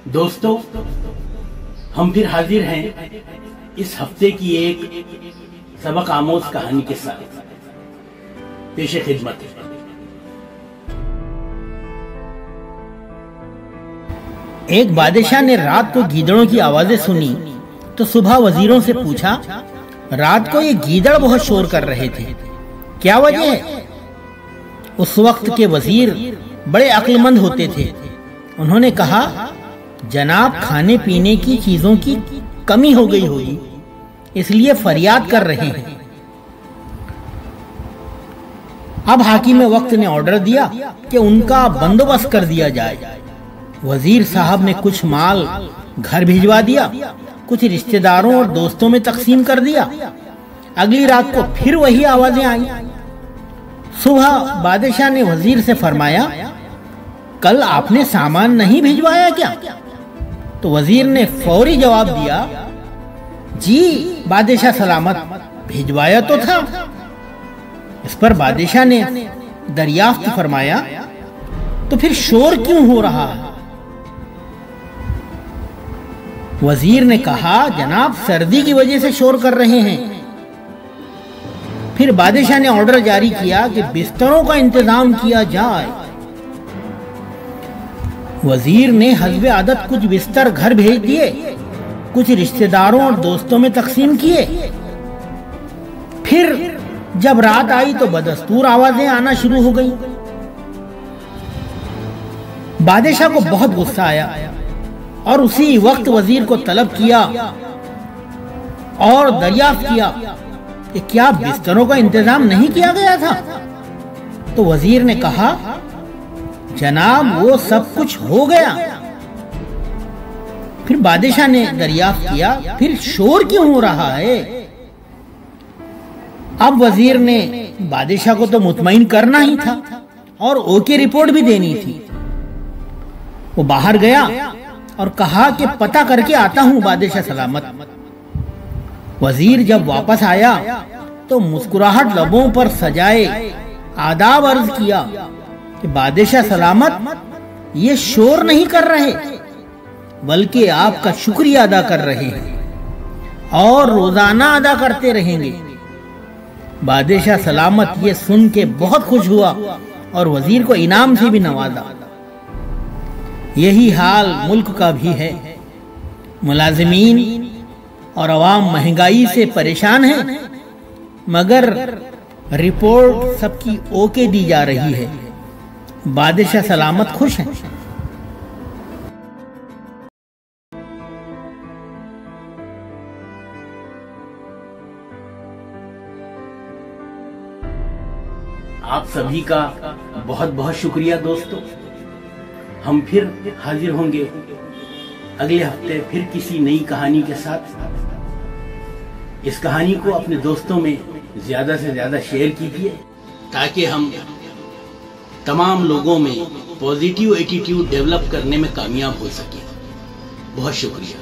दोस्तों, हम फिर हाजिर हैं इस हफ्ते की एक सबक आमोज कहानी के साथ। पेशे खिदमत। एक बादशाह ने रात को गीदड़ों की आवाजें सुनी तो सुबह वजीरों से पूछा, रात को ये गीदड़ बहुत शोर कर रहे थे, क्या वजह है? उस वक्त के वजीर बड़े अक्लमंद होते थे। उन्होंने कहा, जनाब खाने पीने की चीजों की कमी हो गई होगी, इसलिए फरियाद कर रहे हैं। अब हाकिम वक्त ने ऑर्डर दिया कि उनका बंदोबस्त कर दिया जाए। वजीर साहब ने कुछ माल घर भिजवा दिया, कुछ रिश्तेदारों और दोस्तों में तकसीम कर दिया। अगली रात को फिर वही आवाजें आई। सुबह बादशाह ने वजीर से फरमाया, कल आपने सामान नहीं भिजवाया क्या? तो वजीर ने फौरी जवाब दिया, जी बादशाह सलामत, भिजवाया तो था। इस पर बादशाह ने दरियाफ्त फरमाया, तो फिर शोर क्यों हो रहा है? वजीर ने कहा, जनाब सर्दी की वजह से शोर कर रहे हैं। फिर बादशाह ने ऑर्डर जारी किया कि बिस्तरों का इंतजाम किया जाए। वजीर ने हस्बे आदत कुछ बिस्तर घर भेज दिए, कुछ रिश्तेदारों और दोस्तों में तकसीम किए। फिर जब रात आई तो बदस्तूर आवाजें आना शुरू हो गईं। बादशाह को बहुत गुस्सा आया और उसी वक्त वजीर को तलब किया और दरियाफ्त किया कि क्या बिस्तरों का इंतजाम नहीं किया गया था? तो वजीर ने कहा, जनाब वो सब कुछ हो गया। फिर बादशाह ने दरियाफ्त किया, फिर शोर क्यों हो रहा है? अब वजीर ने बादशाह को तो मुतमईन करना ही था और ओके रिपोर्ट भी देनी थी। वो बाहर गया और कहा कि पता करके आता हूं बादशाह सलामत। वजीर जब वापस आया तो मुस्कुराहट लबों पर सजाए आदाब अर्ज किया कि बादशाह सलामत, ये शोर नहीं कर रहे, बल्कि आपका शुक्रिया अदा कर रहे हैं और रोजाना अदा करते रहेंगे। बादशाह सलामत ये सुन के बहुत खुश हुआ और वजीर को इनाम से भी नवाजा। यही हाल मुल्क का भी है। मुलाजिमीन और अवाम महंगाई से परेशान हैं, मगर रिपोर्ट सबकी ओके दी जा रही है। बादशाह सलामत खुश हैं। आप सभी का बहुत बहुत शुक्रिया दोस्तों। हम फिर हाजिर होंगे अगले हफ्ते फिर किसी नई कहानी के साथ। इस कहानी को अपने दोस्तों में ज्यादा से ज्यादा शेयर कीजिए ताकि हम तमाम लोगों में पॉजिटिव एटीट्यूड डेवलप करने में कामयाब हो सके। बहुत शुक्रिया।